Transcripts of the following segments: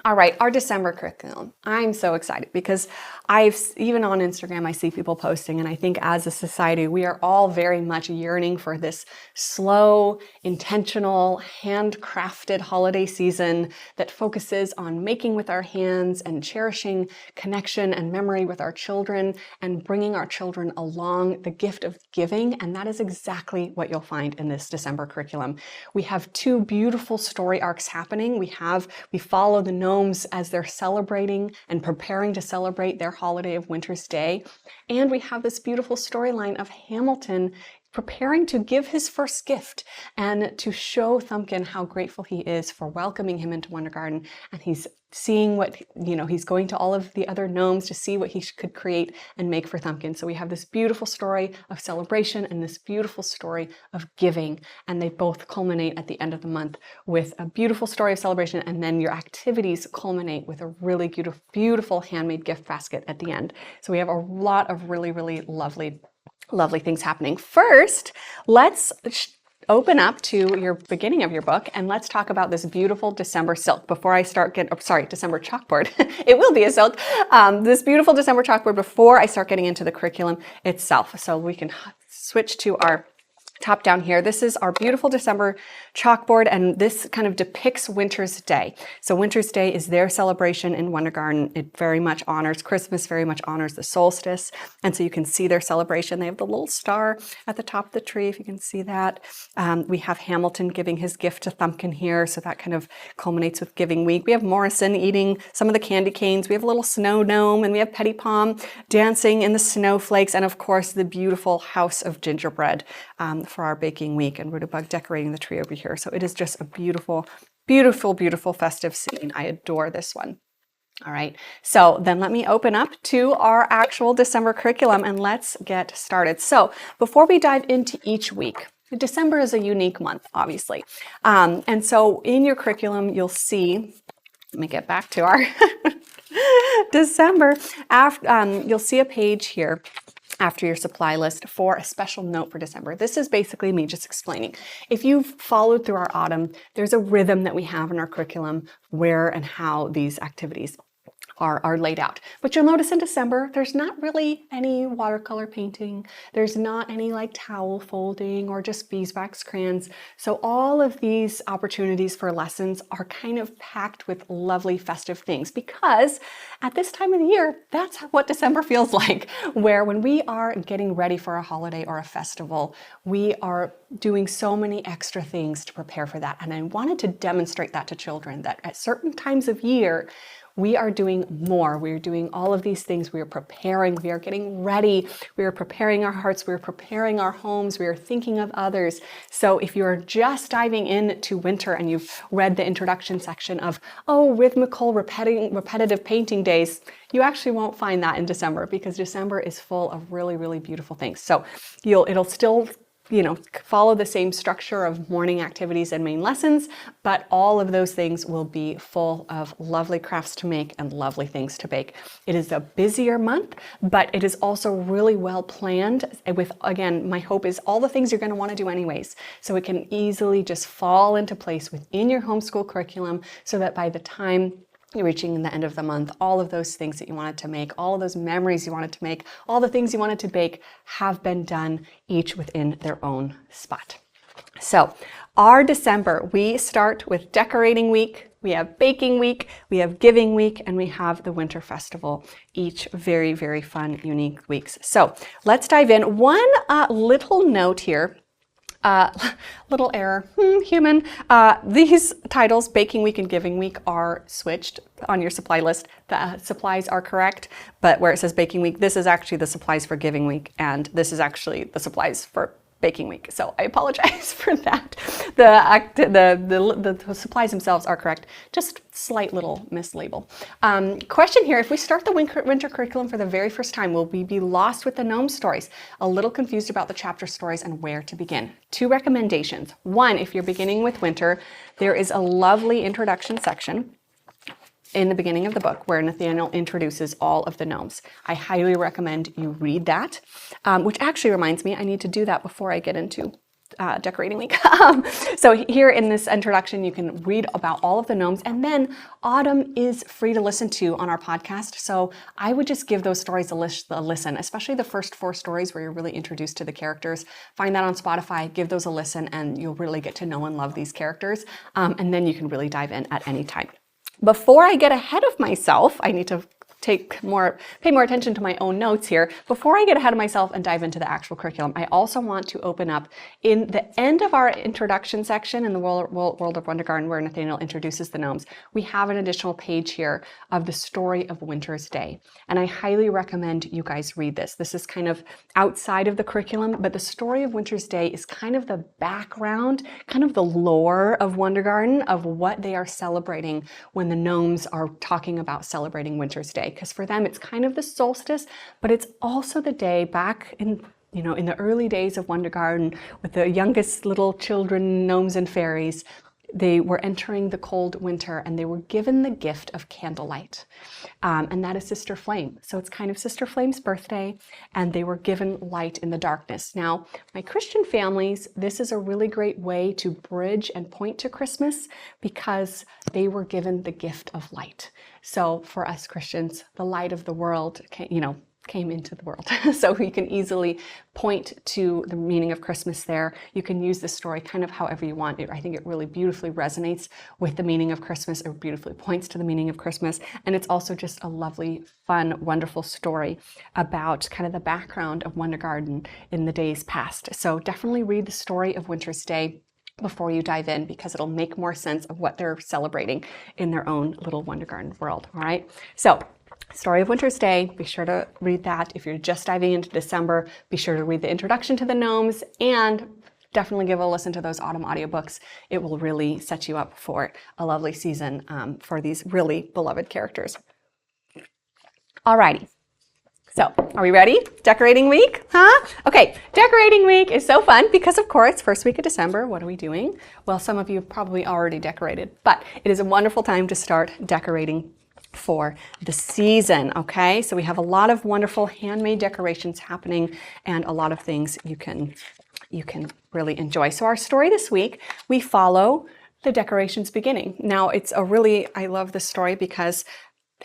All right, our December curriculum. I'm so excited because even on Instagram, I see people posting, and I think as a society, we are all very much yearning for this slow, intentional, handcrafted holiday season that focuses on making with our hands and cherishing connection and memory with our children and bringing our children along the gift of giving. And that is exactly what you'll find in this December curriculum. We have two beautiful story arcs happening. We follow the Gnomes as they're celebrating and preparing to celebrate their holiday of Winter's Day. And we have this beautiful storyline of Hamilton preparing to give his first gift and to show Thumbkin how grateful he is for welcoming him into Wondergarten. And he's seeing what, he's going to all of the other gnomes to see what he could create and make for Thumbkin. So we have this beautiful story of celebration and this beautiful story of giving. And they both culminate at the end of the month with a beautiful story of celebration. And then your activities culminate with a really beautiful handmade gift basket at the end. So we have a lot of really, really lovely things happening. First, let's open up to your beginning of your book and let's talk about this beautiful December silk before I start December chalkboard. It will be a silk. This beautiful December chalkboard before I start getting into the curriculum itself. So we can switch to our top down here. This is our beautiful December chalkboard, and this kind of depicts Winter's Day. So Winter's Day is their celebration in Wondergarten. It very much honors Christmas, very much honors the solstice. And so you can see their celebration. They have the little star at the top of the tree, if you can see that. We have Hamilton giving his gift to Thumbkin here. So that kind of culminates with Giving Week. We have Morrison eating some of the candy canes. We have a little snow gnome, and we have Petty Palm dancing in the snowflakes. And of course, the beautiful house of gingerbread for our baking week, and Rudabug decorating the tree over here. So it is just a beautiful festive scene. I adore this one. All right, so then let me open up to our actual December curriculum and let's get started. So before we dive into each week, December is a unique month, obviously. And so in your curriculum, you'll see, let me get back to our December, you'll see a page here after your supply list for a special note for December. This is basically me just explaining. If you've followed through our autumn, there's a rhythm that we have in our curriculum where and how these activities are laid out. But you'll notice in December, there's not really any watercolor painting. There's not any like towel folding or just beeswax crayons. So all of these opportunities for lessons are kind of packed with lovely festive things because at this time of the year, that's what December feels like, where when we are getting ready for a holiday or a festival, we are doing so many extra things to prepare for that. And I wanted to demonstrate that to children, that at certain times of year, we are doing more. We are doing all of these things. We are preparing. We are getting ready. We are preparing our hearts. We are preparing our homes. We are thinking of others. So if you're just diving into winter and you've read the introduction section of, rhythmical, repetitive painting days, you actually won't find that in December because December is full of really, really beautiful things. So it'll still follow the same structure of morning activities and main lessons, but all of those things will be full of lovely crafts to make and lovely things to bake. It is a busier month, but it is also really well planned with, again, my hope is all the things you're going to want to do anyways. So it can easily just fall into place within your homeschool curriculum so that by the time you're reaching the end of the month, all of those things that you wanted to make, all of those memories you wanted to make, all the things you wanted to bake have been done, each within their own spot. So our December, we start with decorating week, we have baking week, we have giving week, and we have the winter festival, each very, very fun, unique weeks. So let's dive in. One little note here. Little error, human. These titles, Baking Week and Giving Week, are switched on your supply list. The supplies are correct, but where it says Baking Week, this is actually the supplies for Giving Week, and this is actually the supplies for Baking Week. So I apologize for that. The supplies themselves are correct, just slight little mislabel. Question here, if we start the winter curriculum for the very first time, will we be lost with the gnome stories? A little confused about the chapter stories and where to begin. Two recommendations. One, if you're beginning with winter, there is a lovely introduction section in the beginning of the book where Nathaniel introduces all of the gnomes. I highly recommend you read that, which actually reminds me I need to do that before I get into decorating week. So here in this introduction, you can read about all of the gnomes, and then autumn is free to listen to on our podcast. So I would just give those stories a listen, especially the first 4 stories where you're really introduced to the characters. Find that on Spotify, give those a listen, and you'll really get to know and love these characters. And then you can really dive in at any time. Before I get ahead of myself, I need to pay more attention to my own notes here. Before I get ahead of myself and dive into the actual curriculum, I also want to open up in the end of our introduction section in the World of Wondergarten, where Nathaniel introduces the gnomes. We have an additional page here of the story of Winter's Day. And I highly recommend you guys read this. This is kind of outside of the curriculum, but the story of Winter's Day is kind of the background, kind of the lore of Wondergarten, of what they are celebrating when the gnomes are talking about celebrating Winter's Day. Because for them, it's kind of the solstice, but it's also the day back in the early days of Wondergarten with the youngest little children, gnomes and fairies. They were entering the cold winter and they were given the gift of candlelight. And that is Sister Flame. So it's kind of Sister Flame's birthday, and they were given light in the darkness. Now, my Christian families, this is a really great way to bridge and point to Christmas because they were given the gift of light. So for us Christians, the light of the world came into the world. So we can easily point to the meaning of Christmas there. You can use this story kind of however you want. I think it really beautifully resonates with the meaning of Christmas. It beautifully points to the meaning of Christmas. And it's also just a lovely, fun, wonderful story about kind of the background of Wondergarten in the days past. So definitely read the story of Winter's Day before you dive in, because it'll make more sense of what they're celebrating in their own little Wondergarten world. All right. So Story of Winter's Day, be sure to read that. If you're just diving into December, be sure to read the introduction to the gnomes, and definitely give a listen to those autumn audiobooks. It will really set you up for a lovely season for these really beloved characters. Alrighty. So, are we ready? Decorating week, huh? Okay, decorating week is so fun because, of course, first week of December, what are we doing? Well, some of you have probably already decorated, but it is a wonderful time to start decorating for the season, okay? So we have a lot of wonderful handmade decorations happening and a lot of things you can really enjoy. So our story this week, we follow the decorations beginning. Now I love this story because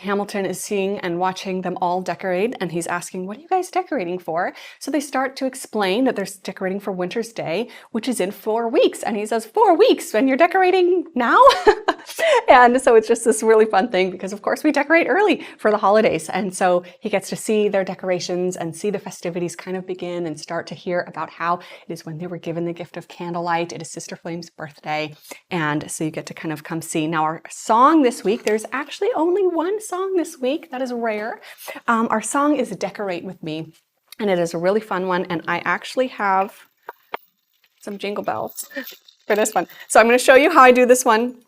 Hamilton is seeing and watching them all decorate, and he's asking, what are you guys decorating for? So they start to explain that they're decorating for Winter's Day, which is in 4 weeks. And he says, 4 weeks, and you're decorating now? And so it's just this really fun thing because, of course, we decorate early for the holidays. And so he gets to see their decorations and see the festivities kind of begin and start to hear about how it is when they were given the gift of candlelight. It is Sister Flame's birthday. And so you get to kind of come see. Now, our song this week, there's actually only one song this week. That is rare. Our song is Decorate With Me, and it is a really fun one. And I actually have some jingle bells for this one. So I'm going to show you how I do this one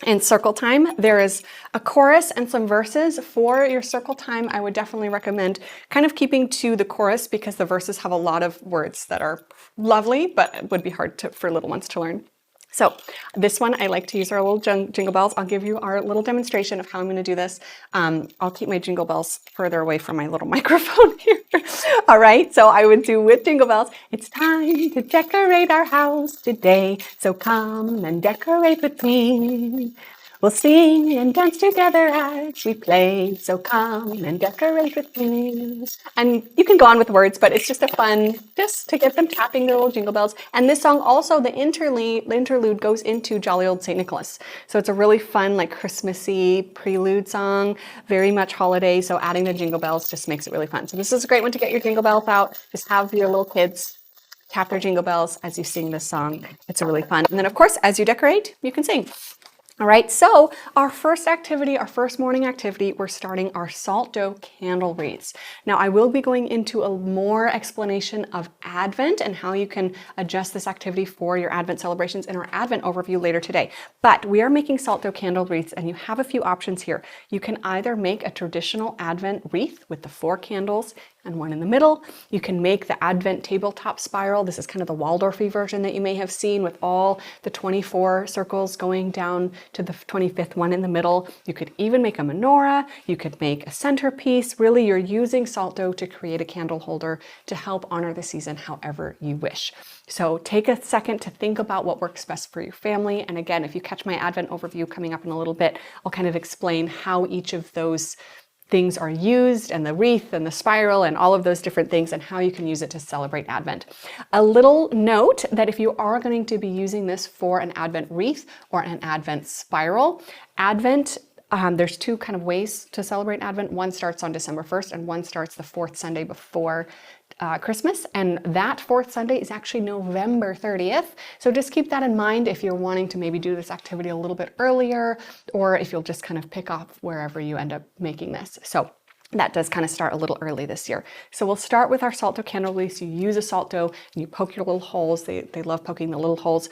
in circle time. There is a chorus and some verses. For your circle time, I would definitely recommend kind of keeping to the chorus because the verses have a lot of words that are lovely, but it would be hard for little ones to learn. So this one, I like to use our little jingle bells. I'll give you our little demonstration of how I'm going to do this. I'll keep my jingle bells further away from my little microphone here. All right, so I would do with jingle bells. It's time to decorate our house today, so come and decorate with me. We'll sing and dance together as we play, so come and decorate with me. And you can go on with words, but it's just a fun, just to get them tapping their little jingle bells. And this song also, the interlude goes into Jolly Old St. Nicholas. So it's a really fun, like Christmassy prelude song, very much holiday. So adding the jingle bells just makes it really fun. So this is a great one to get your jingle bells out. Just have your little kids tap their jingle bells as you sing this song. It's really fun. And then, of course, as you decorate, you can sing. All right, so our first morning activity, we're starting our salt dough candle wreaths. Now, I will be going into a more explanation of Advent and how you can adjust this activity for your Advent celebrations in our Advent overview later today. But we are making salt dough candle wreaths, and you have a few options here. You can either make a traditional Advent wreath with the 4 candles and one in the middle. You can make the Advent tabletop spiral. This is kind of the Waldorfy version that you may have seen with all the 24 circles going down to the 25th one in the middle. You could even make a menorah. You could make a centerpiece. Really, you're using salt dough to create a candle holder to help honor the season however you wish. So take a second to think about what works best for your family. And again, if you catch my Advent overview coming up in a little bit, I'll kind of explain how each of those things are used, and the wreath and the spiral and all of those different things, and how you can use it to celebrate Advent. A little note that if you are going to be using this for an Advent wreath or an Advent spiral, Advent, there's two kind of ways to celebrate Advent. One starts on December 1st and one starts the fourth Sunday before Christmas, and that fourth Sunday is actually November 30th. So just keep that in mind if you're wanting to maybe do this activity a little bit earlier, or if you'll just kind of pick off wherever you end up making this. So that does kind of start a little early this year. So we'll start with our salt dough candle release. You use a salt dough and you poke your little holes. They love poking the little holes.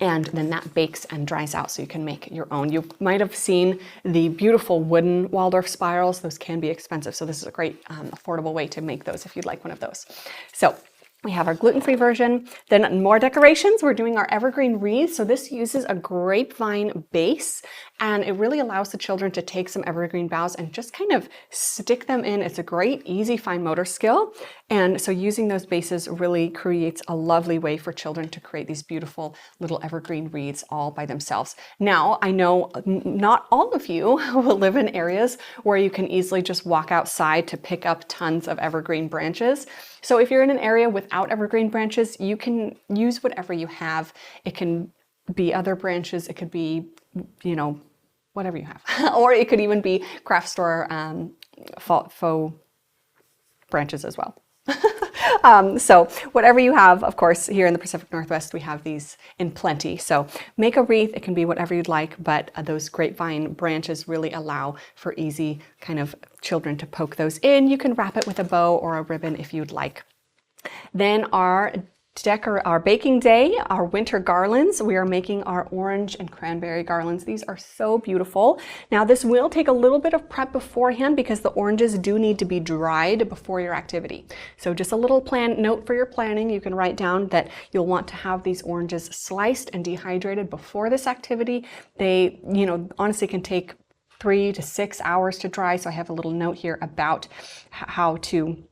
And then that bakes and dries out so you can make your own. You might have seen the beautiful wooden Waldorf spirals. Those can be expensive, so this is a great affordable way to make those if you'd like one of those. So we have our gluten-free version. Then more decorations, we're doing our evergreen wreaths. So this uses a grapevine base, and it really allows the children to take some evergreen boughs and just kind of stick them in. It's a great, easy, fine motor skill. And so using those bases really creates a lovely way for children to create these beautiful little evergreen wreaths all by themselves. Now, I know not all of you will live in areas where you can easily just walk outside to pick up tons of evergreen branches. So if you're in an area without evergreen branches, you can use whatever you have. It can be other branches. It could be, you know, whatever you have. Or it could even be craft store faux branches as well. So whatever you have, of course, here in the Pacific Northwest, we have these in plenty. So make a wreath. It can be whatever you'd like, but those grapevine branches really allow for easy kind of children to poke those in. You can wrap it with a bow or a ribbon if you'd like. Then our baking day, our winter garlands. We are making our orange and cranberry garlands. These are so beautiful. Now this will take a little bit of prep beforehand because the oranges do need to be dried before your activity. So just a little note for your planning. You can write down that you'll want to have these oranges sliced and dehydrated before this activity. They, you know, honestly can take 3 to 6 hours to dry. So I have a little note here about how to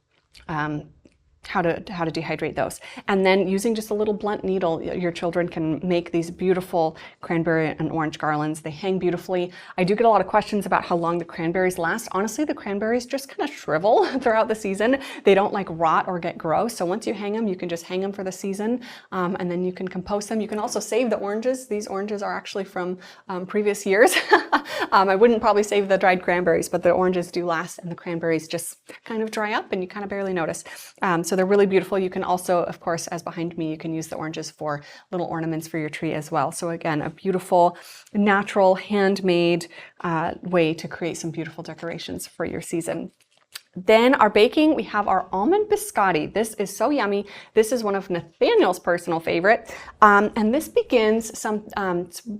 dehydrate those. And then using just a little blunt needle, your children can make these beautiful cranberry and orange garlands. They hang beautifully. I do get a lot of questions about how long the cranberries last. Honestly, the cranberries just kind of shrivel throughout the season. They don't like rot or get gross. So once you hang them, you can just hang them for the season, and then you can compost them. You can also save the oranges. These oranges are actually from previous years. I wouldn't probably save the dried cranberries, but the oranges do last, and the cranberries just kind of dry up and you kind of barely notice. So they're really beautiful. You can also, of course, as behind me, you can use the oranges for little ornaments for your tree as well. So again, a beautiful, natural, handmade way to create some beautiful decorations for your season. Then our baking, we have our almond biscotti. This is so yummy. This is one of Nathaniel's personal favorite. And this begins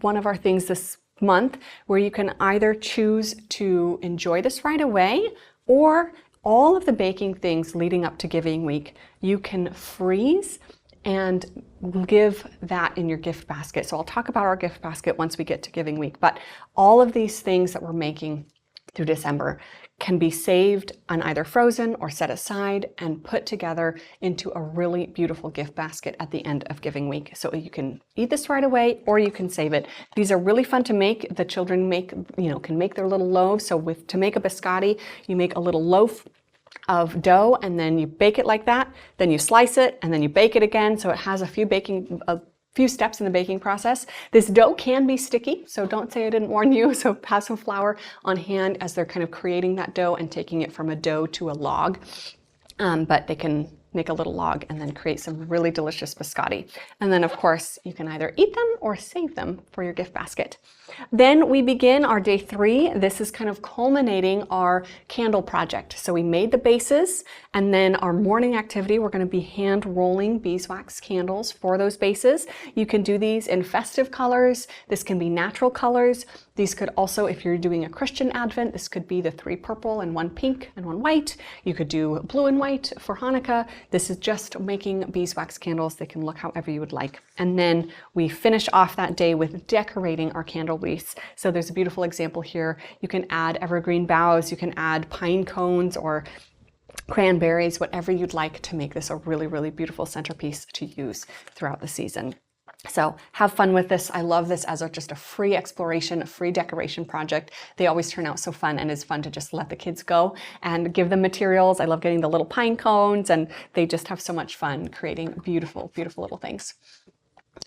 one of our things this month where you can either choose to enjoy this right away, or all of the baking things leading up to Giving Week, you can freeze and give that in your gift basket. So I'll talk about our gift basket once we get to Giving Week, but all of these things that we're making through December can be saved and either frozen or set aside and put together into a really beautiful gift basket at the end of Giving Week. So you can eat this right away or you can save it. These are really fun to make. The children can make their little loaves. So to make a biscotti, you make a little loaf of dough and then you bake it like that. Then you slice it and then you bake it again. So it has a few steps in the baking process. This dough can be sticky, so don't say I didn't warn you. So have some flour on hand as they're kind of creating that dough and taking it from a dough to a log. But they can make a little log and then create some really delicious biscotti. And then of course, you can either eat them or save them for your gift basket. Then we begin our day 3. This is kind of culminating our candle project. So we made the bases, and then our morning activity, we're going to be hand rolling beeswax candles for those bases. You can do these in festive colors. This can be natural colors, These could also, if you're doing a Christian Advent, this could be the 3 purple and 1 pink and 1 white. You could do blue and white for Hanukkah. This is just making beeswax candles. They can look however you would like. And then we finish off that day with decorating our candle wreaths. So there's a beautiful example here. You can add evergreen boughs, you can add pine cones or cranberries, whatever you'd like to make this a really, really beautiful centerpiece to use throughout the season. So have fun with this. I love this as just a free exploration, a free decoration project. They always turn out so fun, and it's fun to just let the kids go and give them materials. I love getting the little pine cones, and they just have so much fun creating beautiful, beautiful little things.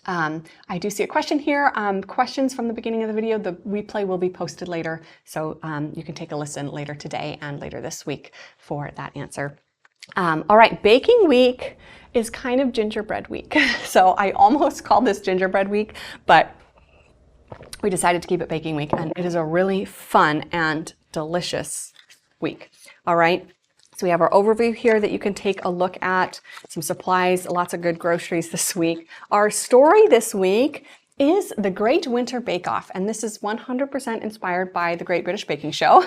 I do see a question here. Questions from the beginning of the video. The replay will be posted later, so you can take a listen later today and later this week for that answer. All right, baking week is kind of gingerbread week. So I almost called this gingerbread week, but we decided to keep it baking week, and it is a really fun and delicious week. All right. So we have our overview here that you can take a look at, some supplies, lots of good groceries this week. Our story this week is the Great Winter Bake Off, and this is 100% inspired by the Great British Baking Show.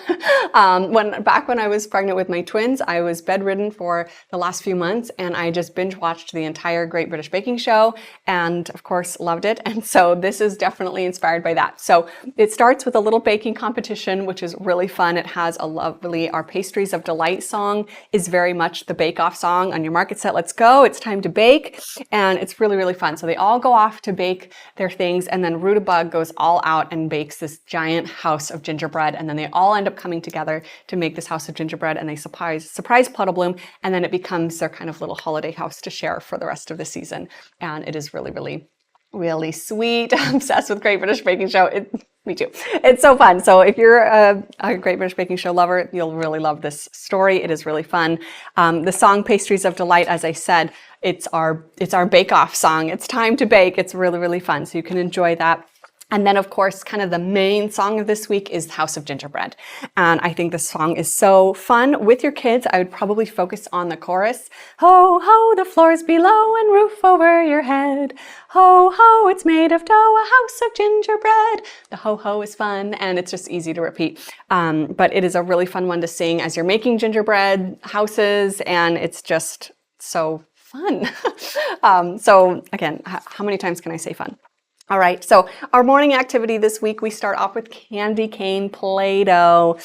Back when I was pregnant with my twins, I was bedridden for the last few months, and I just binge watched the entire Great British Baking Show, and of course loved it. And so this is definitely inspired by that. So it starts with a little baking competition, which is really fun. It has a lovely Our Pastries of Delight song is very much the Bake Off song. On your market set, let's go. It's time to bake, and it's really, really fun. So they all go off to bake their things, and then Rudabug goes all out and bakes this giant house of gingerbread, and then they all end up coming together to make this house of gingerbread, and they surprise Puddlebloom, and then it becomes their kind of little holiday house to share for the rest of the season. And it is really, really, really sweet. I'm obsessed with Great British Baking Show. Me too. It's so fun. So if you're a Great British Baking Show lover, you'll really love this story. It is really fun. The song Pastries of Delight, as I said, it's our bake-off song. It's time to bake. It's really, really fun. So you can enjoy that. And then, of course, kind of the main song of this week is House of Gingerbread. And I think this song is so fun. With your kids, I would probably focus on the chorus. Ho, ho, the floor's below and roof over your head. Ho, ho, it's made of dough, a house of gingerbread. The ho, ho is fun, and it's just easy to repeat. But it is a really fun one to sing as you're making gingerbread houses, and it's just so fun. So again, how many times can I say fun? All right, so our morning activity this week, we start off with candy cane Play-Doh.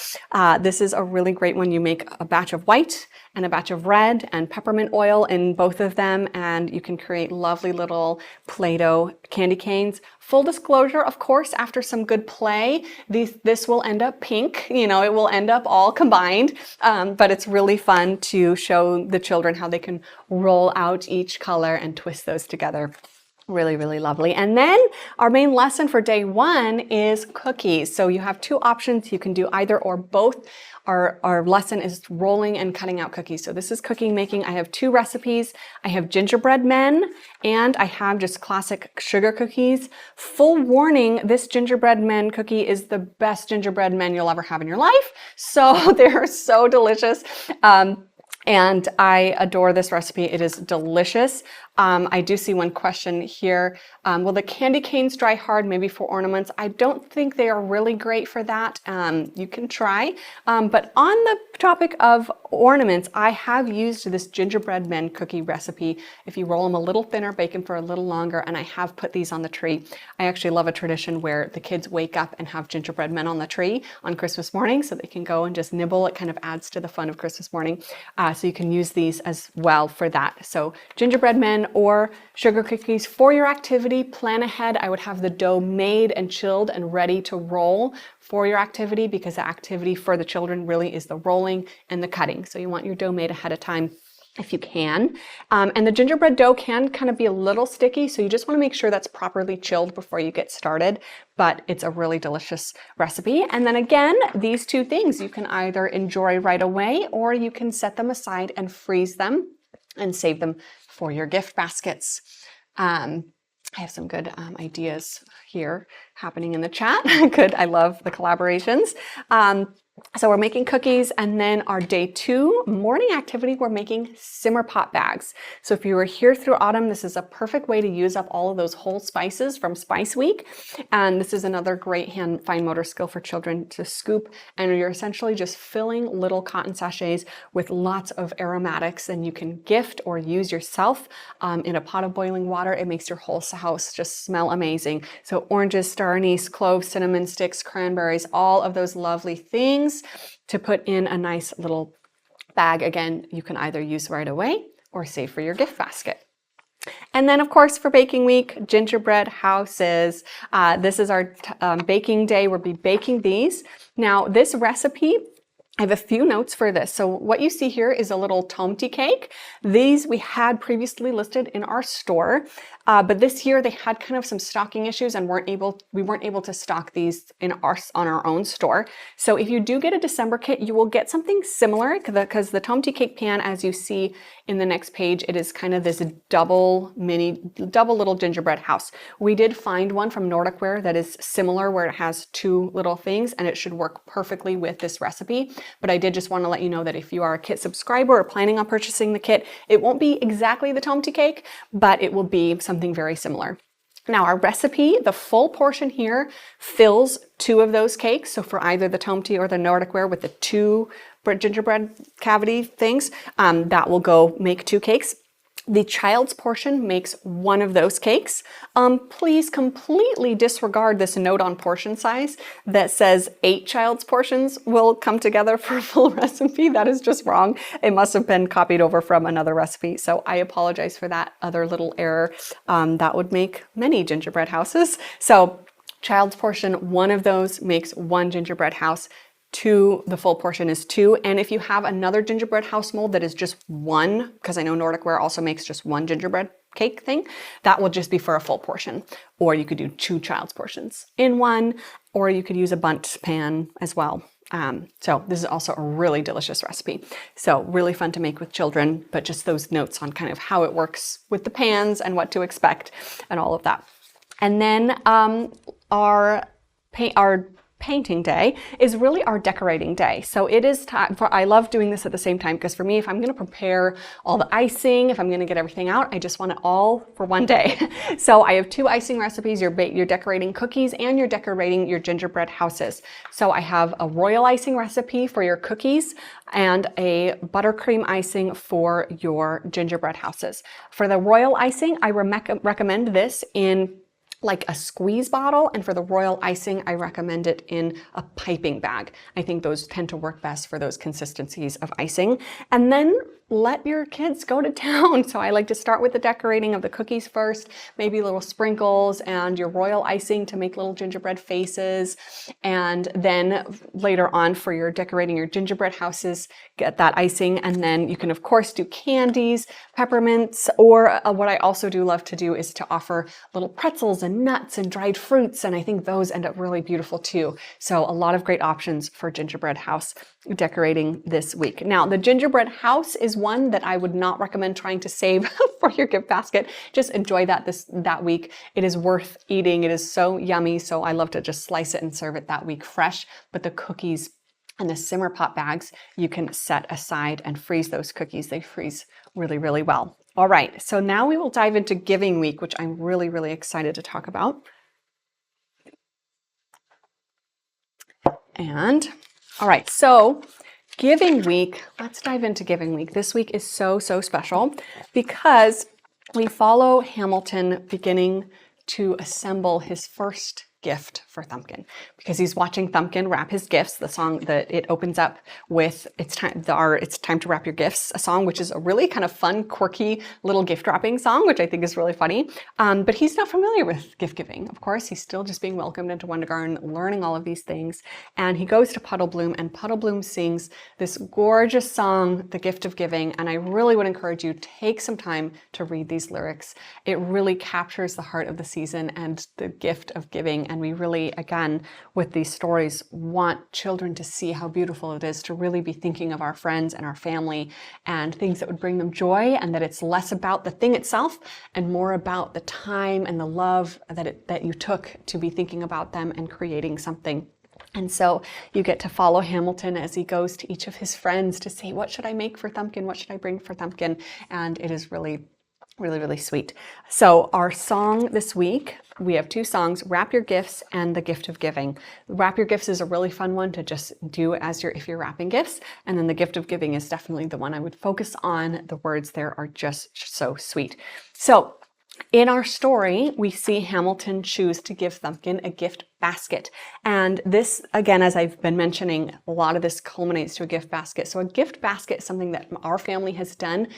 This is a really great one. You make a batch of white and a batch of red and peppermint oil in both of them, and you can create lovely little Play-Doh candy canes. Full disclosure, of course, after some good play, this will end up pink. You know, it will end up all combined, but it's really fun to show the children how they can roll out each color and twist those together. Really, really lovely. And then our main lesson for day 1 is cookies. So you have 2 options. You can do either or both. Our lesson is rolling and cutting out cookies. So this is cooking making. I have 2 recipes. I have gingerbread men, and I have just classic sugar cookies. Full warning, this gingerbread men cookie is the best gingerbread men you'll ever have in your life. So they're so delicious. And I adore this recipe. It is delicious. I do see one question here. Will the candy canes dry hard, maybe for ornaments? I don't think they are really great for that. You can try. But on the topic of ornaments, I have used this gingerbread men cookie recipe. If you roll them a little thinner, bake them for a little longer, and I have put these on the tree. I actually love a tradition where the kids wake up and have gingerbread men on the tree on Christmas morning so they can go and just nibble. It kind of adds to the fun of Christmas morning. So you can use these as well for that. So gingerbread men or sugar cookies for your activity. Plan ahead. I would have the dough made and chilled and ready to roll for your activity, because the activity for the children really is the rolling and the cutting. So you want your dough made ahead of time if you can. And the gingerbread dough can kind of be a little sticky, so you just want to make sure that's properly chilled before you get started, but it's a really delicious recipe. And then again, these 2 things you can either enjoy right away, or you can set them aside and freeze them and save them for your gift baskets. I have some good ideas here happening in the chat. Good, I love the collaborations. So we're making cookies, and then our day 2 morning activity, we're making simmer pot bags. So if you were here through autumn, this is a perfect way to use up all of those whole spices from Spice Week. And this is another great fine motor skill for children to scoop. And you're essentially just filling little cotton sachets with lots of aromatics, and you can gift or use yourself in a pot of boiling water. It makes your whole house just smell amazing. So oranges, star anise, cloves, cinnamon sticks, cranberries, all of those lovely things to put in a nice little bag. Again, you can either use right away or save for your gift basket. And then, of course, for baking week, gingerbread houses. This is our baking day. We'll be baking these. Now, this recipe, I have a few notes for this. So what you see here is a little tomty cake. These we had previously listed in our store, but this year they had kind of some stocking issues and we weren't able to stock these on our own store. So if you do get a December kit, you will get something similar, because the tomty cake pan, as you see in the next page, it is kind of this double little gingerbread house. We did find one from Nordic Ware that is similar, where it has 2 little things, and it should work perfectly with this recipe. But I did just want to let you know that if you are a kit subscriber or planning on purchasing the kit, it won't be exactly the tomty cake, but it will be something very similar. Now, our recipe, the full portion here fills 2 of those cakes. So for either the tomty or the Nordic Ware with the 2 gingerbread cavity things, that will go make 2 cakes. The child's portion makes 1 of those cakes. Please completely disregard this note on portion size that says 8 child's portions will come together for a full recipe. That is just wrong. It must have been copied over from another recipe. So I apologize for that other little error. That would make many gingerbread houses. So child's portion, 1 of those makes 1 gingerbread house. 2, the full portion is 2. And if you have another gingerbread house mold that is just 1, because I know Nordic Ware also makes just 1 gingerbread cake thing, that will just be for a full portion. Or you could do 2 child's portions in 1, or you could use a bundt pan as well. So this is also a really delicious recipe. So really fun to make with children, but just those notes on kind of how it works with the pans and what to expect and all of that. And then our painting day is really our decorating day. So it is time for, I love doing this at the same time, because for me, if I'm going to prepare all the icing, if I'm going to get everything out, I just want it all for one day. So I have 2 icing recipes. You're decorating cookies and you're decorating your gingerbread houses. So I have a royal icing recipe for your cookies and a buttercream icing for your gingerbread houses. For the royal icing, I recommend this in like a squeeze bottle, and for the royal icing, I recommend it in a piping bag. I think those tend to work best for those consistencies of icing. And then let your kids go to town. So I like to start with the decorating of the cookies first, maybe little sprinkles and your royal icing to make little gingerbread faces. And then later on for your decorating your gingerbread houses, get that icing. And then you can of course do candies, peppermints, or what I also do love to do is to offer little pretzels and nuts and dried fruits. And I think those end up really beautiful too. So a lot of great options for gingerbread house decorating this week. Now, the gingerbread house is one that I would not recommend trying to save for your gift basket. Just enjoy that week. It is worth eating. It is so yummy. So I love to just slice it and serve it that week fresh. But the cookies and the simmer pot bags, you can set aside and freeze those cookies. They freeze really, really well. All right, so now we will dive into Giving Week, which I'm really, really excited to talk about. And all right, so Giving Week, let's dive into Giving Week. This week is so, so special because we follow Hamilton beginning to assemble his first gift for Thumbkin, because he's watching Thumbkin wrap his gifts. The song that it opens up with, it's time to wrap your gifts, a song which is a really kind of fun, quirky little gift wrapping song, which I think is really funny. But he's not familiar with gift giving. Of course, he's still just being welcomed into Wondergarten, learning all of these things. And he goes to Puddle Bloom, and Puddle Bloom sings this gorgeous song, The Gift of Giving. And I really would encourage you, take some time to read these lyrics. It really captures the heart of the season and the gift of giving. And we really, again, with these stories, want children to see how beautiful it is to really be thinking of our friends and our family and things that would bring them joy, and that it's less about the thing itself and more about the time and the love that you took to be thinking about them and creating something And so you get to follow Hamilton as he goes to each of his friends to say, what should I make for Thumbkin? What should I bring for Thumbkin? And it is really, really, really sweet. So our song this week, we have 2 songs, Wrap Your Gifts and The Gift of Giving. Wrap Your Gifts is a really fun one to just do as if you're wrapping gifts. And then The Gift of Giving is definitely the one I would focus on. The words there are just so sweet. So in our story, we see Hamilton choose to give Thumbkin a gift basket. And this, again, as I've been mentioning, a lot of this culminates to a gift basket. So a gift basket is something that our family has done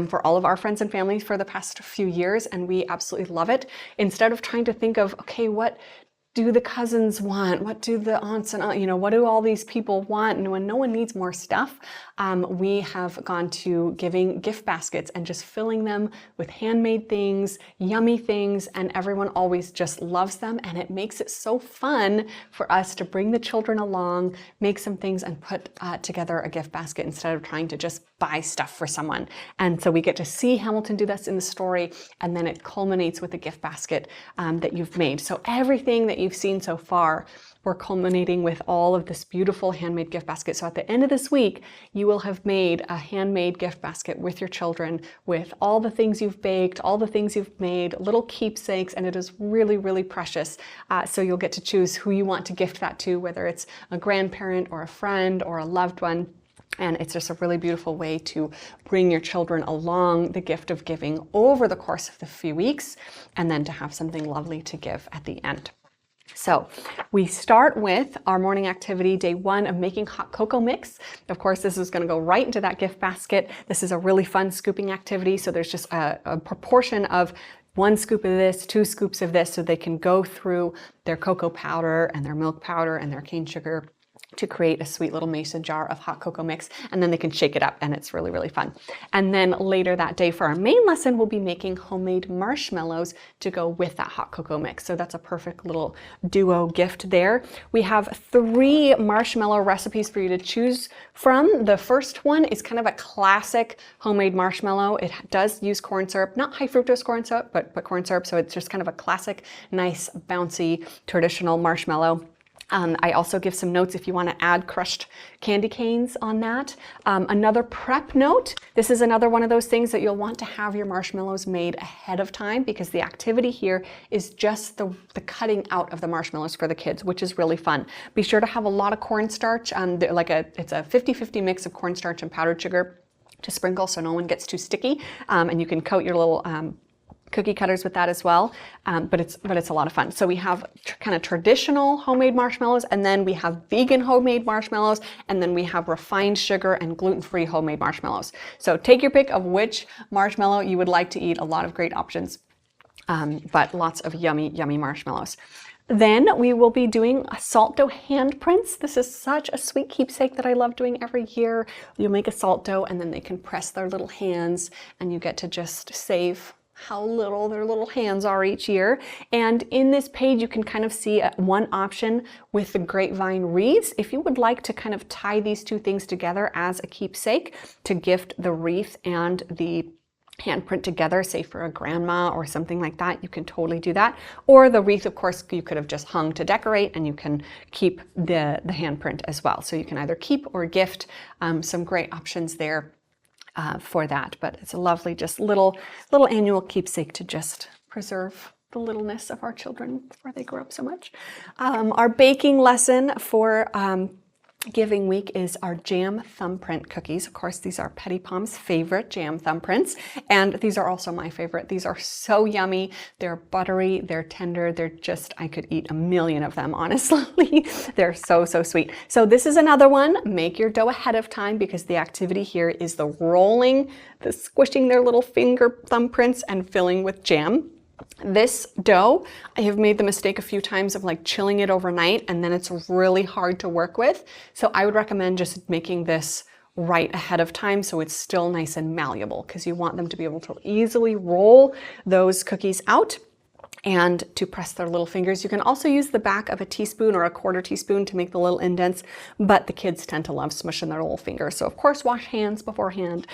for all of our friends and families for the past few years, and we absolutely love it. Instead of trying to think of, okay, what do the cousins want? What do the aunts and what do all these people want? And when no one needs more stuff, we have gone to giving gift baskets and just filling them with handmade things, yummy things, and everyone always just loves them. And it makes it so fun for us to bring the children along, make some things, and put together a gift basket instead of trying to just buy stuff for someone. And so we get to see Hamilton do this in the story, and then it culminates with a gift basket that you've made. So everything that you've seen so far, we're culminating with all of this beautiful handmade gift basket. So at the end of this week, you will have made a handmade gift basket with your children, with all the things you've baked, all the things you've made, little keepsakes, and it is really, really precious. So you'll get to choose who you want to gift that to, whether it's a grandparent or a friend or a loved one. And it's just a really beautiful way to bring your children along the gift of giving over the course of the few weeks, and then to have something lovely to give at the end. So we start with our morning activity, day 1 of making hot cocoa mix. Of course, this is going to go right into that gift basket. This is a really fun scooping activity. So there's just a proportion of 1 scoop of this, 2 scoops of this, so they can go through their cocoa powder and their milk powder and their cane sugar to create a sweet little mason jar of hot cocoa mix, and then they can shake it up, and it's really, really fun. And then later that day for our main lesson, we'll be making homemade marshmallows to go with that hot cocoa mix. So that's a perfect little duo gift there. We have 3 marshmallow recipes for you to choose from. The first one is kind of a classic homemade marshmallow. It does use corn syrup, not high fructose corn syrup, but corn syrup. So it's just kind of a classic, nice, bouncy, traditional marshmallow. I also give some notes if you want to add crushed candy canes on that. Another prep note, this is another one of those things that you'll want to have your marshmallows made ahead of time, because the activity here is just the cutting out of the marshmallows for the kids, which is really fun. Be sure to have a lot of cornstarch, it's a 50-50 mix of cornstarch and powdered sugar to sprinkle so no one gets too sticky, and you can coat your little cookie cutters with that as well, but it's a lot of fun. So we have kind of traditional homemade marshmallows, and then we have vegan homemade marshmallows, and then we have refined sugar and gluten-free homemade marshmallows. So take your pick of which marshmallow you would like to eat. A lot of great options, but lots of yummy, yummy marshmallows. Then we will be doing salt dough handprints. This is such a sweet keepsake that I love doing every year. You'll make a salt dough, and then they can press their little hands, and you get to just save how little their little hands are each year. And in this page, you can kind of see one option with the grapevine wreaths. If you would like to kind of tie these 2 things together as a keepsake to gift the wreath and the handprint together, say for a grandma or something like that, you can totally do that. Or the wreath, of course, you could have just hung to decorate, and you can keep the handprint as well. So you can either keep or gift. Some great options there for that, but it's a lovely, just little annual keepsake to just preserve the littleness of our children before they grow up so much. Our baking lesson for Giving Week is our jam thumbprint cookies. Of course, these are Petty Pom's favorite jam thumbprints, and these are also my favorite. These are so yummy. They're buttery, they're tender, they're just, I could eat a million of them, honestly. They're so, so sweet. So this is another one. Make your dough ahead of time, because the activity here is the rolling, the squishing their little finger thumbprints and filling with jam. This dough, I have made the mistake a few times of chilling it overnight, and then it's really hard to work with. So I would recommend just making this right ahead of time so it's still nice and malleable, because you want them to be able to easily roll those cookies out and to press their little fingers. You can also use the back of a teaspoon or a 1/4 teaspoon to make the little indents, but the kids tend to love smushing their little fingers. So of course, wash hands beforehand.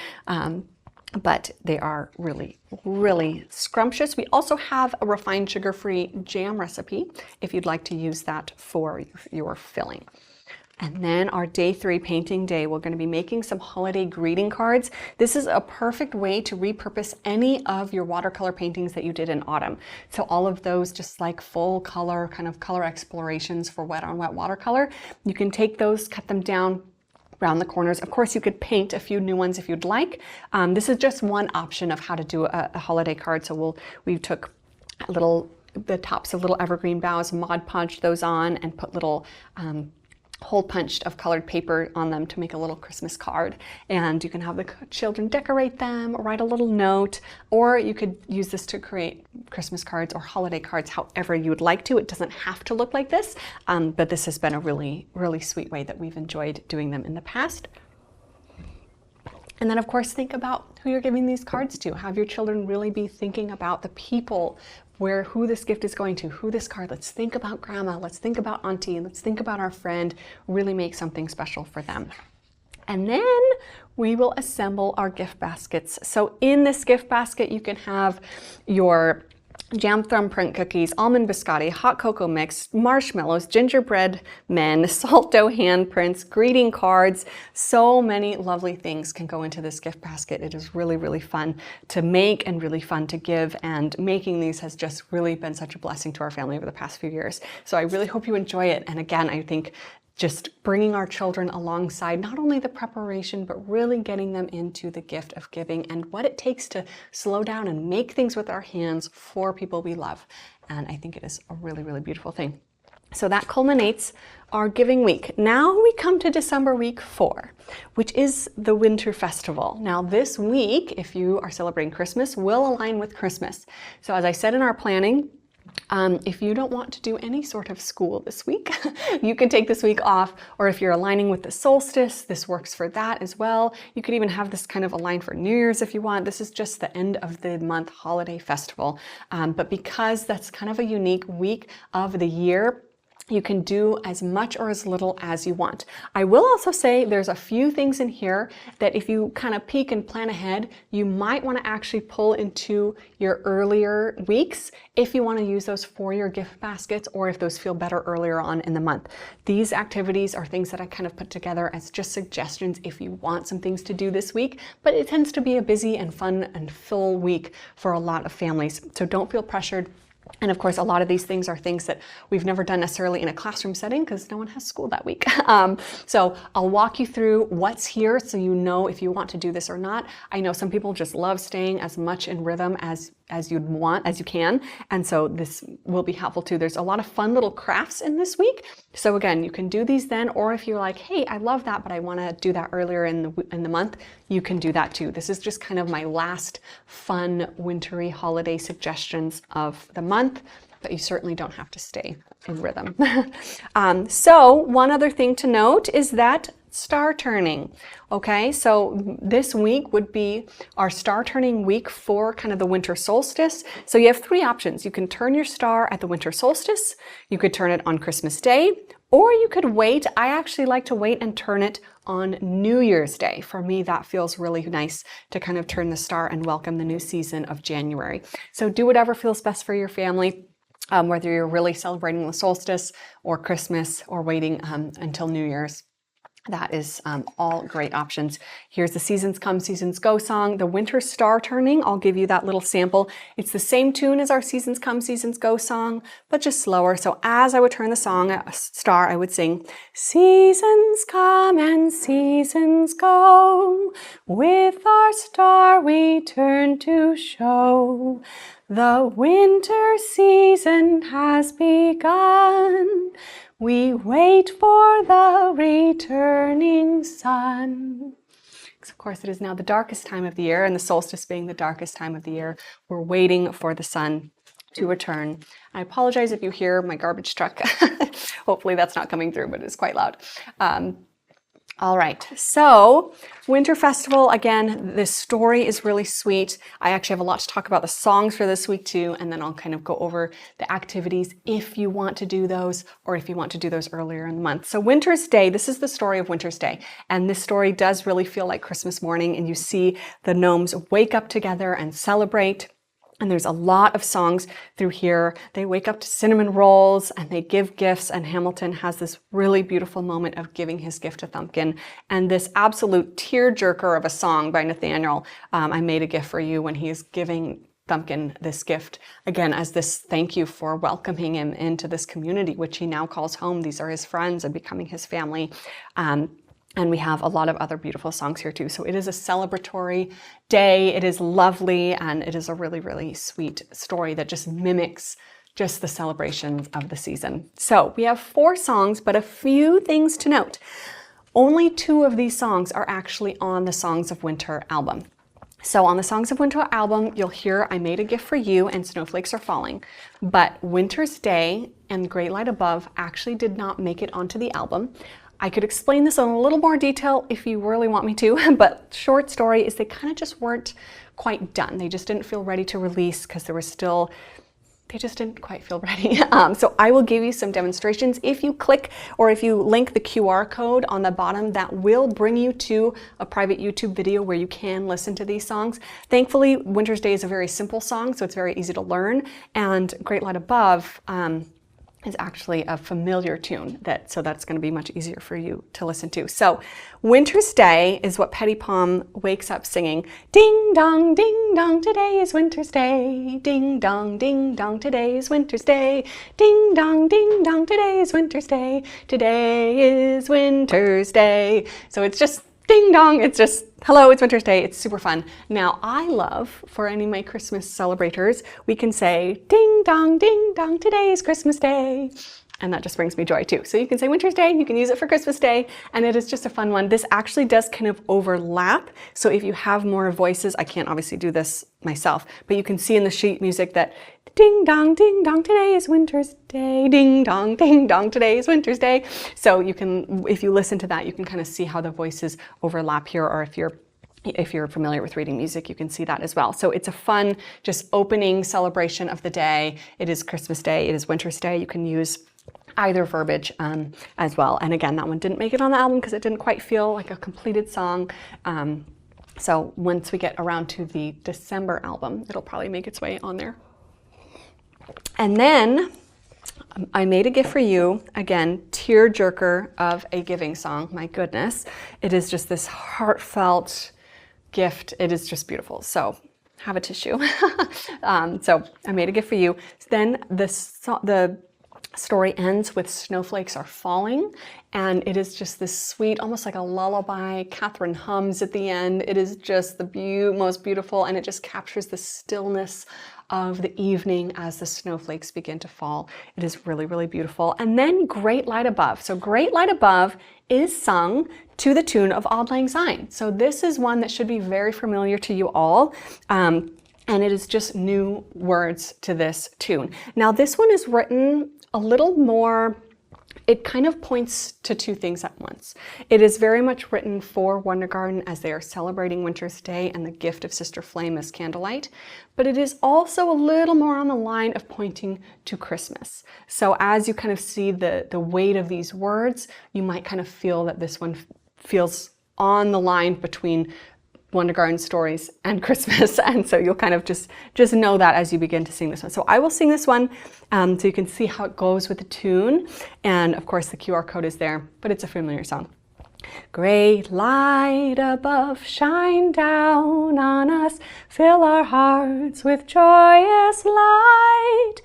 but they are really, really scrumptious. We also have a refined sugar-free jam recipe if you'd like to use that for your filling. And then our day 3 painting day, we're going to be making some holiday greeting cards. This is a perfect way to repurpose any of your watercolor paintings that you did in autumn. So all of those just like full color, kind of color explorations for wet on wet watercolor, you can take those, cut them down around the corners. Of course, you could paint a few new ones if you'd like. This is just one option of how to do a holiday card. So we took the tops of little evergreen boughs, Mod Podged those on, and put little hole punched of colored paper on them to make a little Christmas card. And you can have the children decorate them, write a little note, or you could use this to create Christmas cards or holiday cards however you would like to. It doesn't have to look like this, but this has been a really, really sweet way that we've enjoyed doing them in the past. And then of course, think about who you're giving these cards to. Have your children really be thinking about the people who this gift is going to, who this card, let's think about grandma, let's think about auntie, let's think about our friend, really make something special for them. And then we will assemble our gift baskets. So in this gift basket, you can have your jam thumbprint cookies, almond biscotti, hot cocoa mix, marshmallows, gingerbread men, salt dough handprints, greeting cards. So many lovely things can go into this gift basket. It is really, really fun to make and really fun to give. And making these has just really been such a blessing to our family over the past few years. So I really hope you enjoy it. And again, I think just bringing our children alongside not only the preparation, but really getting them into the gift of giving and what it takes to slow down and make things with our hands for people we love. And I think it is a really, really beautiful thing. So that culminates our giving week. Now we come to December week 4, which is the Winter Festival. Now this week, if you are celebrating Christmas, will align with Christmas. So as I said in our planning, if you don't want to do any sort of school this week, you can take this week off, or if you're aligning with the solstice, this works for that as well. You could even have this kind of align for New Year's if you want. This is just the end of the month holiday festival. But because that's kind of a unique week of the year, you can do as much or as little as you want. I will also say there's a few things in here that if you kind of peek and plan ahead, you might want to actually pull into your earlier weeks if you want to use those for your gift baskets, or if those feel better earlier on in the month. These activities are things that I kind of put together as just suggestions if you want some things to do this week, but it tends to be a busy and fun and full week for a lot of families. So don't feel pressured. And of course, a lot of these things are things that we've never done necessarily in a classroom setting because no one has school that week. So I'll walk you through what's here so you know if you want to do this or not. I know some people just love staying as much in rhythm as you can. And so this will be helpful too. There's a lot of fun little crafts in this week. So again, you can do these then, or if you're like, hey, I love that, but I want to do that earlier in the month, you can do that too. This is just kind of my last fun wintry holiday suggestions of the month, but you certainly don't have to stay in rhythm. So one other thing to note is that star turning. Okay, so this week would be our star turning week for kind of the winter solstice. So you have 3 options. You can turn your star at the winter solstice, you could turn it on Christmas Day, or you could wait. I actually like to wait and turn it on New Year's Day. For me, that feels really nice to kind of turn the star and welcome the new season of January. So do whatever feels best for your family. Whether you're really celebrating the solstice or Christmas or waiting until New Year's. That is all great options. Here's the Seasons Come, Seasons Go song, the Winter Star Turning. I'll give you that little sample. It's the same tune as our Seasons Come, Seasons Go song, but just slower. So as I would turn the star, I would sing, seasons come and seasons go, with our star we turn to show. The winter season has begun. We wait for the returning sun. Of course, it is now the darkest time of the year, and the solstice being the darkest time of the year, we're waiting for the sun to return. I apologize if you hear my garbage truck. Hopefully that's not coming through, but it's quite loud. All right, so Winter Festival, again, this story is really sweet. I actually have a lot to talk about the songs for this week too, and then I'll kind of go over the activities if you want to do those or if you want to do those earlier in the month. So Winter's Day, this is the story of Winter's Day, and this story does really feel like Christmas morning, and you see the gnomes wake up together and celebrate. And there's a lot of songs through here. They wake up to cinnamon rolls and they give gifts, and Hamilton has this really beautiful moment of giving his gift to Thumbkin. And this absolute tearjerker of a song by Nathaniel, I Made a Gift for You, when he's giving Thumbkin this gift, again, as this thank you for welcoming him into this community, which he now calls home. These are his friends and becoming his family. And we have a lot of other beautiful songs here too. So it is a celebratory day. It is lovely, and it is a really, really sweet story that just mimics just the celebrations of the season. So we have 4 songs, but a few things to note. Only 2 of these songs are actually on the Songs of Winter album. So on the Songs of Winter album, you'll hear I Made a Gift for You and Snowflakes Are Falling. But Winter's Day and Great Light Above actually did not make it onto the album. I could explain this in a little more detail if you really want me to, but short story is they kind of just weren't quite done. They just didn't feel ready to release because they just didn't quite feel ready. So I will give you some demonstrations. If you click or if you link the QR code on the bottom, that will bring you to a private YouTube video where you can listen to these songs. Thankfully, Winter's Day is a very simple song, so it's very easy to learn. And Great Light Above, is actually a familiar tune, so that's going to be much easier for you to listen to. So Winter's Day is what Petty Pom wakes up singing. Ding dong, today is Winter's Day. Ding dong, today is Winter's Day. Ding dong, today is Winter's Day. Today is Winter's Day. So it's just ding dong, it's just, hello, it's Winter's Day. It's super fun. Now, I love, for any of my Christmas celebrators, we can say, ding dong, today is Christmas Day. And that just brings me joy too. So you can say Winter's Day, you can use it for Christmas Day, and it is just a fun one. This actually does kind of overlap. So if you have more voices, I can't obviously do this myself, but you can see in the sheet music that ding dong, today is Winter's Day. Ding dong, today is Winter's Day. So you can, if you listen to that, you can kind of see how the voices overlap here, or if you're familiar with reading music, you can see that as well. So it's a fun, just opening celebration of the day. It is Christmas Day, it is Winter's Day. You can use either verbiage as well. And again, that one didn't make it on the album because it didn't quite feel like a completed song. So once we get around to the December album, it'll probably make its way on there. And then I Made a Gift for You, again, tearjerker of a giving song. My goodness, it is just this heartfelt gift. It is just beautiful. So have a tissue. So I Made a Gift for You. Then the story ends with Snowflakes Are Falling, and it is just this sweet, almost like a lullaby. Catherine hums at the end. It is just the most beautiful, and it just captures the stillness of the evening as the snowflakes begin to fall. It is really, really beautiful. And then Great Light Above. So Great Light Above is sung to the tune of Auld Lang Syne. So this is one that should be very familiar to you all. And it is just new words to this tune. Now this one is written a little more, it kind of points to 2 things at once. It is very much written for Wondergarten as they are celebrating Winter's Day and the gift of Sister Flame as candlelight, but it is also a little more on the line of pointing to Christmas. So as you kind of see the weight of these words, you might kind of feel that this one feels on the line between Wondergarten stories and Christmas, and so you'll kind of just know that as you begin to sing this one. So I will sing this one so you can see how it goes with the tune, and of course the QR code is there, but it's a familiar song. Great light above, shine down on us, fill our hearts with joyous light.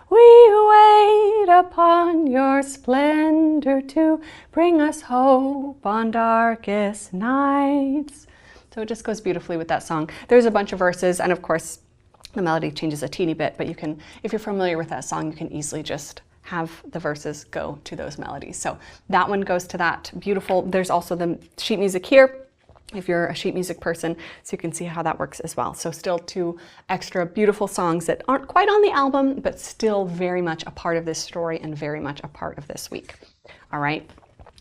We wait upon your splendor to bring us hope on darkest nights. So it just goes beautifully with that song. There's a bunch of verses, and of course the melody changes a teeny bit, but you can, if you're familiar with that song, you can easily just have the verses go to those melodies. So that one goes to that beautiful. There's also the sheet music here, if you're a sheet music person, so you can see how that works as well. So still 2 extra beautiful songs that aren't quite on the album, but still very much a part of this story and very much a part of this week. All right.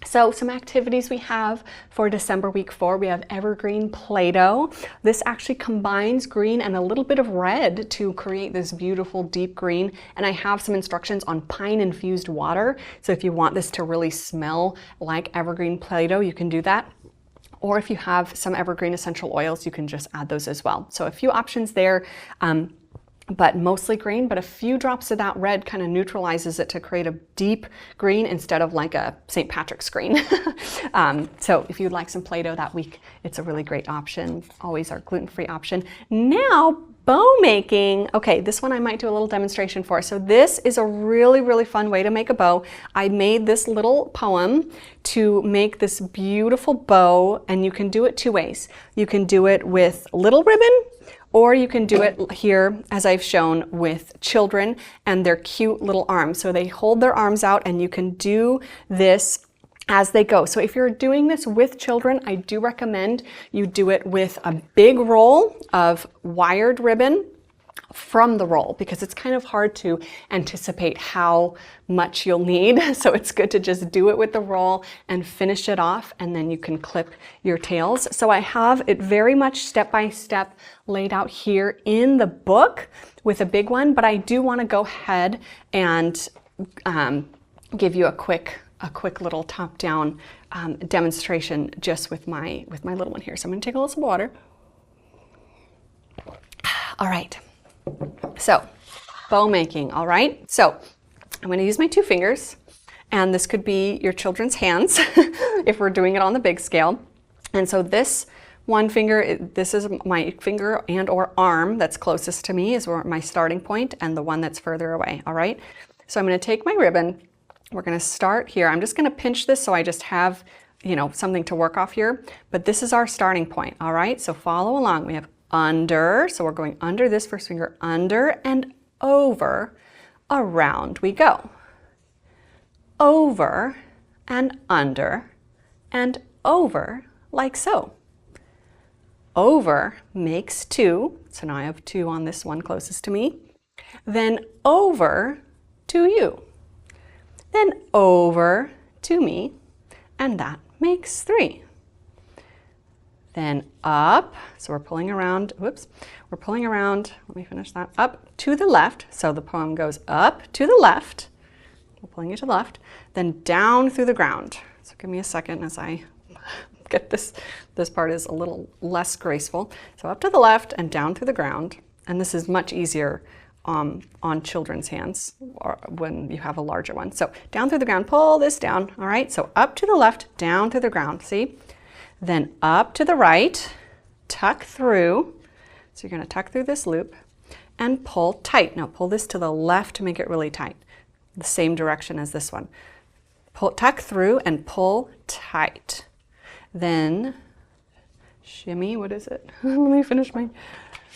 So some activities we have for December week 4, we have evergreen Play-Doh. This actually combines green and a little bit of red to create this beautiful deep green. And I have some instructions on pine infused water. So if you want this to really smell like evergreen Play-Doh, you can do that. Or if you have some evergreen essential oils, you can just add those as well. So a few options there. But mostly green, but a few drops of that red kind of neutralizes it to create a deep green instead of like a St. Patrick's green. So if you'd like some Play-Doh that week, it's a really great option, always our gluten-free option. Now, bow making. Okay, this one I might do a little demonstration for. So this is a really, really fun way to make a bow. I made this little poem to make this beautiful bow, and you can do it 2 ways. You can do it with little ribbon, or you can do it here, as I've shown, with children and their cute little arms. So they hold their arms out and you can do this as they go. So if you're doing this with children, I do recommend you do it with a big roll of wired ribbon from the roll, because it's kind of hard to anticipate how much you'll need. So it's good to just do it with the roll and finish it off, and then you can clip your tails. So I have it very much step by step laid out here in the book with a big one, but I do want to go ahead and give you a quick little top-down demonstration just with my little one here. So I'm going to take a little sip of water. All right. So, bow making, all right? So, I'm going to use my 2 fingers, and this could be your children's hands if we're doing it on the big scale. And so this one finger, this is my finger and or arm that's closest to me is my starting point, and the one that's further away, all right? So I'm going to take my ribbon. We're going to start here. I'm just going to pinch this so I just have, you know, something to work off here. But this is our starting point, all right? So follow along. We have under, so we're going under this first finger, under and over, around we go. Over and under and over, like so. Over makes 2, so now I have 2 on this one closest to me. Then over to you. Then over to me, and that makes 3. Then up, so we're pulling around, whoops, we're pulling around, let me finish that, up to the left, so the poem goes up to the left, we're pulling it to the left, then down through the ground. So give me a second as I get this part is a little less graceful. So up to the left and down through the ground, and this is much easier on children's hands or when you have a larger one. So down through the ground, pull this down, all right? So up to the left, down through the ground, see? Then up to the right, tuck through. So you're going to tuck through this loop and pull tight. Now pull this to the left to make it really tight. The same direction as this one. Tuck through and pull tight. Then shimmy, what is it? Let me finish mine.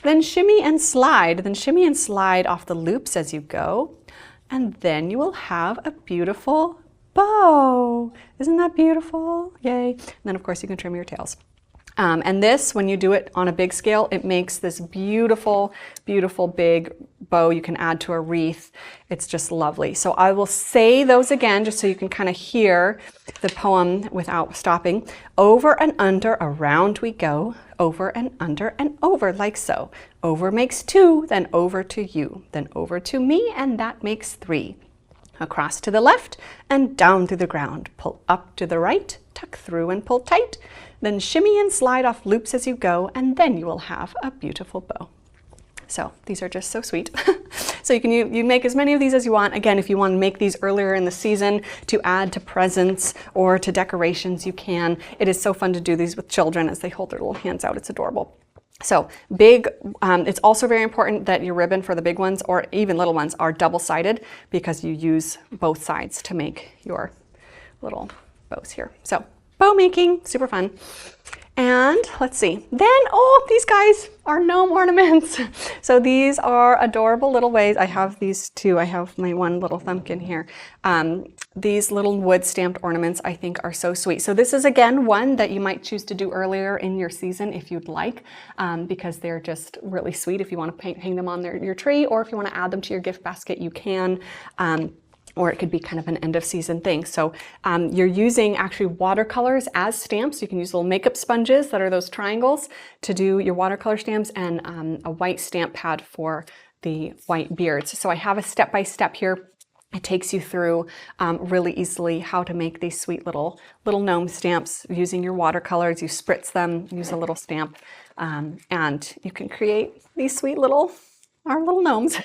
Then shimmy and slide. Then shimmy and slide off the loops as you go. And then you will have a beautiful bow. Isn't that beautiful? Yay. And then of course you can trim your tails. And this, when you do it on a big scale, it makes this beautiful, beautiful big bow you can add to a wreath. It's just lovely. So I will say those again, just so you can kind of hear the poem without stopping. Over and under, around we go. Over and under and over, like so. Over makes 2, then over to you, then over to me, and that makes 3. Across to the left and down through the ground. Pull up to the right, tuck through and pull tight. Then shimmy and slide off loops as you go, and then you will have a beautiful bow. So these are just so sweet. So you can make as many of these as you want. Again, if you want to make these earlier in the season to add to presents or to decorations, you can. It is so fun to do these with children as they hold their little hands out. It's adorable. So big, it's also very important that your ribbon for the big ones or even little ones are double-sided, because you use both sides to make your little bows here. So bow making, super fun. And let's see, then, oh, these guys are gnome ornaments. So these are adorable little ways. I have these 2. I have my one little thumbkin here. These little wood stamped ornaments I think are so sweet. So this is again one that you might choose to do earlier in your season if you'd like, because they're just really sweet. If you want to hang them on your tree, or if you want to add them to your gift basket, you can. or it could be kind of an end of season thing. So you're using actually watercolors as stamps. You can use little makeup sponges that are those triangles to do your watercolor stamps, and a white stamp pad for the white beards. So I have a step-by-step here. It takes you through really easily how to make these sweet little gnome stamps using your watercolors. You spritz them, use a little stamp, and you can create these sweet our little gnomes.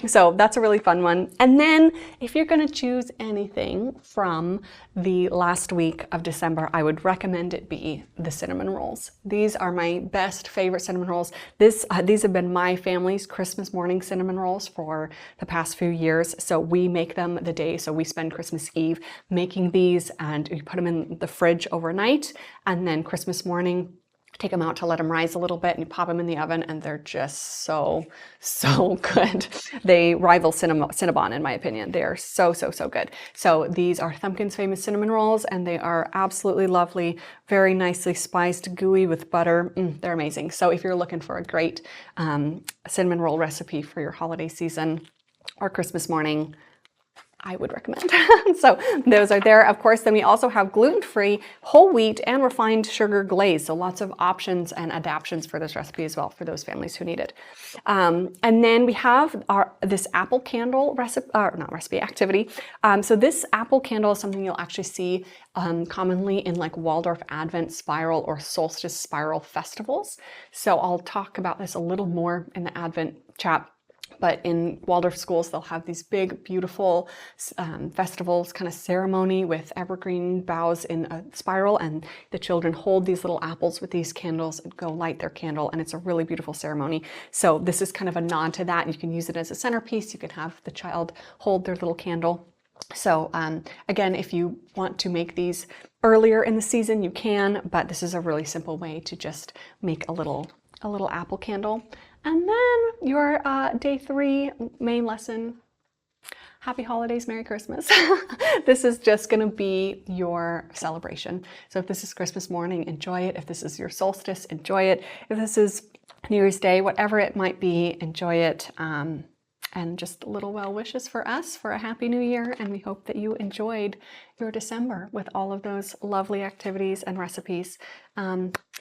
So that's a really fun one. And then if you're going to choose anything from the last week of December, I would recommend it be the cinnamon rolls. These are my best favorite cinnamon rolls. These have been my family's Christmas morning cinnamon rolls for the past few years. So we make them the day. So we spend Christmas Eve making these, and you put them in the fridge overnight, and then Christmas morning take them out to let them rise a little bit, and you pop them in the oven, and they're just so good. They rival Cinnabon in my opinion. They are so good. So these are Thumbkin's famous cinnamon rolls, and they are absolutely lovely, very nicely spiced, gooey with butter. They're amazing. So if you're looking for a great cinnamon roll recipe for your holiday season or Christmas morning, I would recommend. So those are there. Of course, then we also have gluten-free, whole wheat, and refined sugar glaze. So lots of options and adaptions for this recipe as well for those families who need it. And then we have this apple candle activity. So this apple candle is something you'll actually see commonly in like Waldorf Advent Spiral or Solstice Spiral festivals. So I'll talk about this a little more in the Advent chat. But in Waldorf schools, they'll have these big, beautiful festivals, kind of ceremony with evergreen boughs in a spiral, and the children hold these little apples with these candles and go light their candle, and it's a really beautiful ceremony. So this is kind of a nod to that. You can use it as a centerpiece. You can have the child hold their little candle. So again, if you want to make these earlier in the season, you can, but this is a really simple way to just make a little apple candle. And then your day 3 main lesson, happy holidays, Merry Christmas. This is just gonna be your celebration. So if this is Christmas morning, enjoy it. If this is your solstice, enjoy it. If this is New Year's Day, whatever it might be, enjoy it. And just little well wishes for us for a happy new year. And we hope that you enjoyed your December with all of those lovely activities and recipes.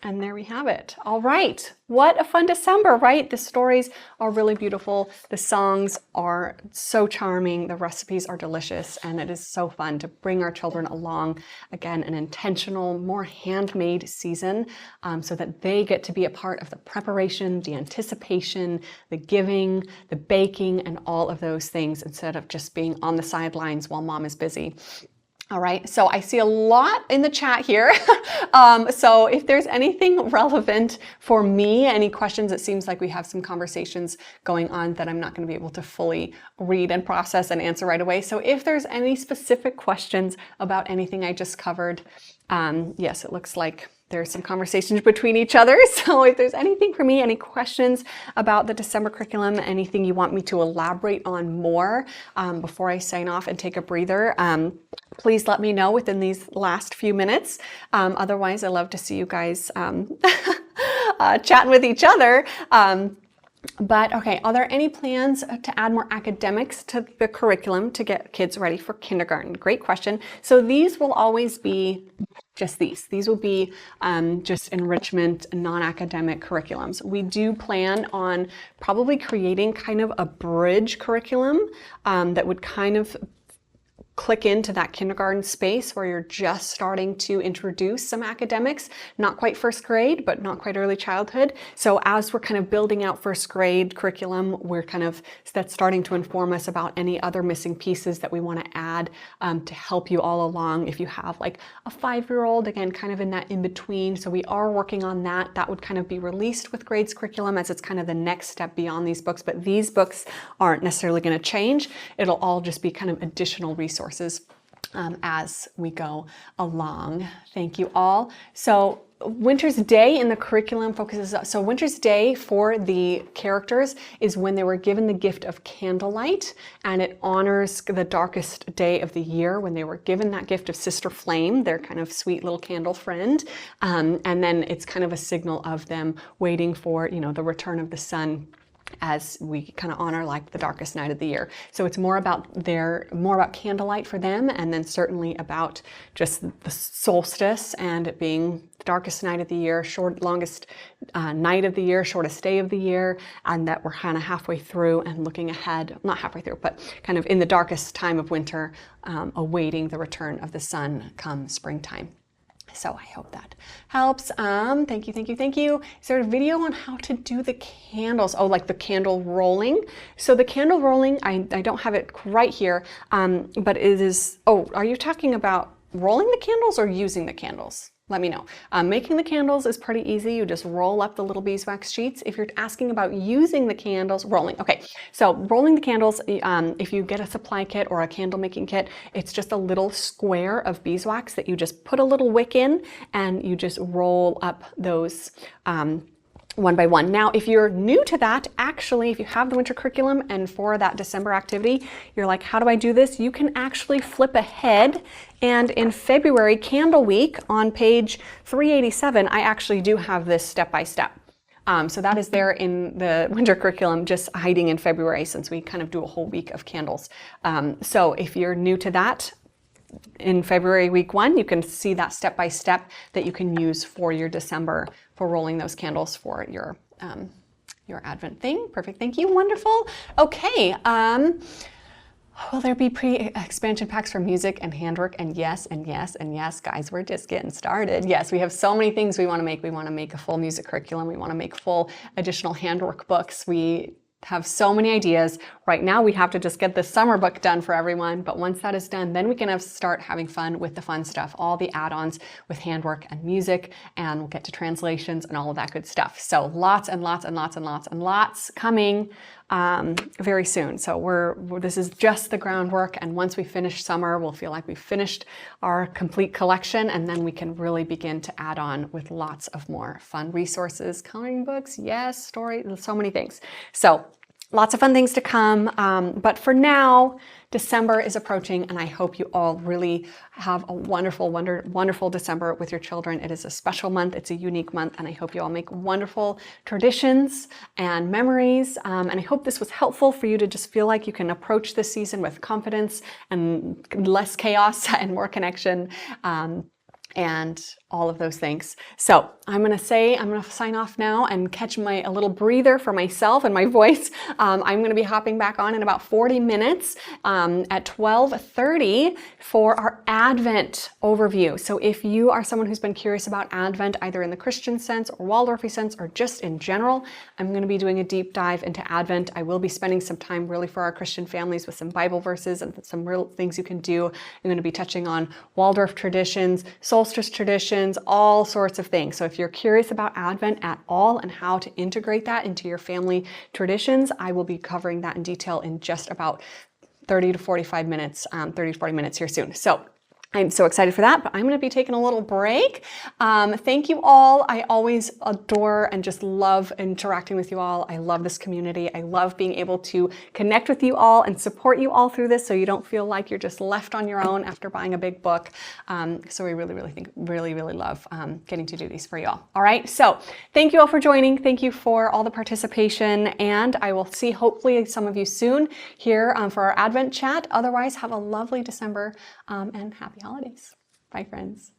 And there we have it. All right. What a fun December, right? The stories are really beautiful. The songs are so charming. The recipes are delicious. And it is so fun to bring our children along, again, an intentional, more handmade season, so that they get to be a part of the preparation, the anticipation, the giving, the baking, and all of those things, instead of just being on the sidelines while mom is busy. All right, so I see a lot in the chat here. So if there's anything relevant for me, any questions, it seems like we have some conversations going on that I'm not going to be able to fully read and process and answer right away. So if there's any specific questions about anything I just covered, yes, it looks like there's some conversations between each other. So if there's anything for me, any questions about the December curriculum, anything you want me to elaborate on more before I sign off and take a breather, please let me know within these last few minutes. Otherwise, I love to see you guys chatting with each other. But okay, are there any plans to add more academics to the curriculum to get kids ready for kindergarten? Great question. So these will always be just these. These will be just enrichment, non-academic curriculums. We do plan on probably creating kind of a bridge curriculum that would kind of click into that kindergarten space where you're just starting to introduce some academics, not quite first grade, but not quite early childhood. So as we're kind of building out first grade curriculum, that's starting to inform us about any other missing pieces that we want to add to help you all along. If you have like a 5-year-old, again, kind of in that in between. So we are working on that. That would kind of be released with grades curriculum as it's kind of the next step beyond these books, but these books aren't necessarily going to change. It'll all just be kind of additional resources as we go along. Thank you all. So Winter's Day in the curriculum focuses, so Winter's Day for the characters is when they were given the gift of candlelight, and it honors the darkest day of the year when they were given that gift of Sister Flame, their kind of sweet little candle friend. And then it's kind of a signal of them waiting for, the return of the sun as we kind of honor like the darkest night of the year. So it's more about candlelight for them, and then certainly about just the solstice and it being the darkest night of the year, longest night of the year, shortest day of the year, and that we're kind of halfway through and looking ahead, not halfway through, but kind of in the darkest time of winter, awaiting the return of the sun come springtime. So I hope that helps. Thank you, thank you, thank you. Is there a video on how to do the candles? Oh, like the candle rolling. So the candle rolling, I don't have it right here, but it is, oh, are you talking about rolling the candles or using the candles? Let me know. Making the candles is pretty easy. You just roll up the little beeswax sheets. If you're asking about using the candles, rolling. Okay, so rolling the candles, if you get a supply kit or a candle making kit, it's just a little square of beeswax that you just put a little wick in and you just roll up those one by one. Now, if you're new to that, actually, if you have the winter curriculum and for that December activity, you're like, how do I do this? You can actually flip ahead, and in February Candle Week on page 387, I actually do have this step-by-step. So that is there in the winter curriculum, just hiding in February since we kind of do a whole week of candles. So if you're new to that, in February week 1, you can see that step-by-step that you can use for your December, for rolling those candles for your Advent thing. Perfect, thank you, wonderful. Okay, will there be pre-expansion packs for music and handwork? And yes, and yes, and yes, guys, we're just getting started. Yes, we have so many things we want to make. We want to make a full music curriculum. We want to make full additional handwork books. We have so many ideas. Right now we have to just get the summer book done for everyone, but once that is done, then we can start having fun with the fun stuff, all the add-ons with handwork and music, and we'll get to translations and all of that good stuff. So lots and lots and lots and lots and lots coming very soon. So this is just the groundwork, and once we finish summer, we'll feel like we've finished our complete collection, and then we can really begin to add on with lots of more fun resources, coloring books, yes, stories, so many things. So lots of fun things to come, but for now, December is approaching, and I hope you all really have a wonderful, wonderful December with your children. It is a special month, it's a unique month, and I hope you all make wonderful traditions and memories, and I hope this was helpful for you to just feel like you can approach this season with confidence and less chaos and more connection, and all of those things. So I'm going to sign off now and catch a little breather for myself and my voice. I'm going to be hopping back on in about 40 minutes at 12:30 for our Advent overview. So if you are someone who's been curious about Advent, either in the Christian sense or Waldorfy sense or just in general, I'm going to be doing a deep dive into Advent. I will be spending some time really for our Christian families with some Bible verses and some real things you can do. I'm going to be touching on Waldorf traditions, Solstice traditions, all sorts of things. So if you're curious about Advent at all and how to integrate that into your family traditions, I will be covering that in detail in just about 30 to 40 minutes here soon. So I'm so excited for that, but I'm going to be taking a little break. Thank you all. I always adore and just love interacting with you all. I love this community. I love being able to connect with you all and support you all through this so you don't feel like you're just left on your own after buying a big book. So we really love getting to do these for you all. All right, so thank you all for joining. Thank you for all the participation, and I will see hopefully some of you soon here for our Advent chat. Otherwise, have a lovely December and happy holidays. Bye, friends.